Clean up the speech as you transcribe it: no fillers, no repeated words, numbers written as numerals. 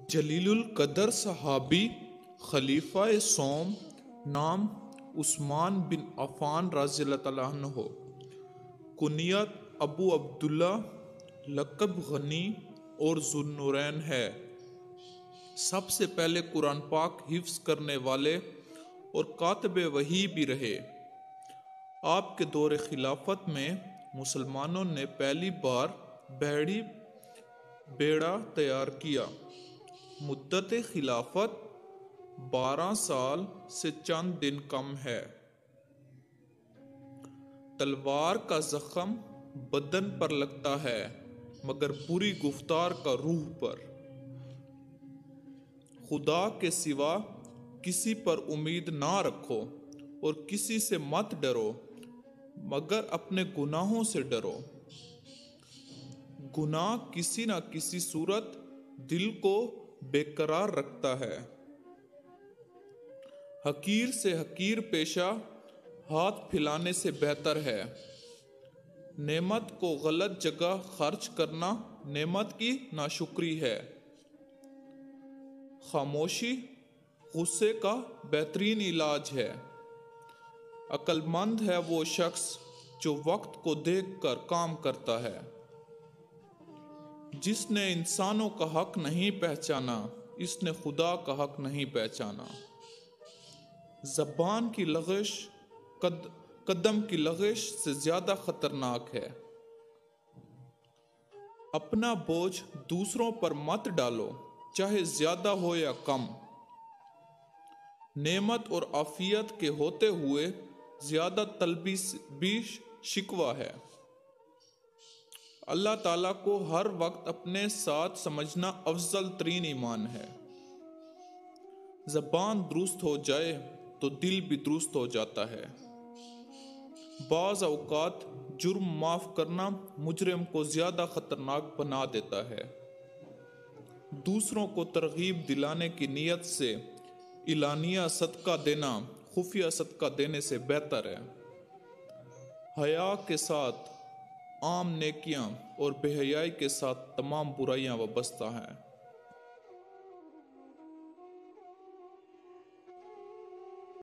جلیل القدر صحابی خلیفہ سوم، نام عثمان بن عفان رضی اللہ تعالیٰ عنہ، کنیت ابو عبداللہ، لقب غنی اور ذوالنورین ہے۔ سب سے پہلے قرآن پاک حفظ کرنے والے اور کاتب وحی بھی رہے۔ آپ کے دور خلافت میں مسلمانوں نے پہلی بار بحری بیڑا تیار کیا۔ مدت خلافت 12 سال سے چند دن کم ہے۔ تلوار کا زخم بدن پر لگتا ہے مگر بری گفتار کا روح پر۔ خدا کے سوا کسی پر امید نہ رکھو اور کسی سے مت ڈرو مگر اپنے گناہوں سے ڈرو۔ گناہ کسی نہ کسی صورت دل کو بے قرار رکھتا ہے۔ حقیر سے حقیر پیشہ ہاتھ پھیلانے سے بہتر ہے۔ نعمت کو غلط جگہ خرچ کرنا نعمت کی ناشکری ہے۔ خاموشی غصے کا بہترین علاج ہے۔ عقل مند ہے وہ شخص جو وقت کو دیکھ کر کام کرتا ہے۔ جس نے انسانوں کا حق نہیں پہچانا اس نے خدا کا حق نہیں پہچانا۔ زبان کی لغزش قدم کی لغزش سے زیادہ خطرناک ہے۔ اپنا بوجھ دوسروں پر مت ڈالو چاہے زیادہ ہو یا کم۔ نعمت اور عافیت کے ہوتے ہوئے زیادہ طلبی بھی شکوہ ہے۔ اللہ تعالیٰ کو ہر وقت اپنے ساتھ سمجھنا افضل ترین ایمان ہے۔ زبان درست ہو جائے تو دل بھی درست ہو جاتا ہے۔ بعض اوقات جرم معاف کرنا مجرم کو زیادہ خطرناک بنا دیتا ہے۔ دوسروں کو ترغیب دلانے کی نیت سے اعلانیہ صدقہ دینا خفیہ صدقہ دینے سے بہتر ہے۔ حیا کے ساتھ عام نیکیاں اور بے حیائی کے ساتھ تمام برائیاں وابستہ ہیں۔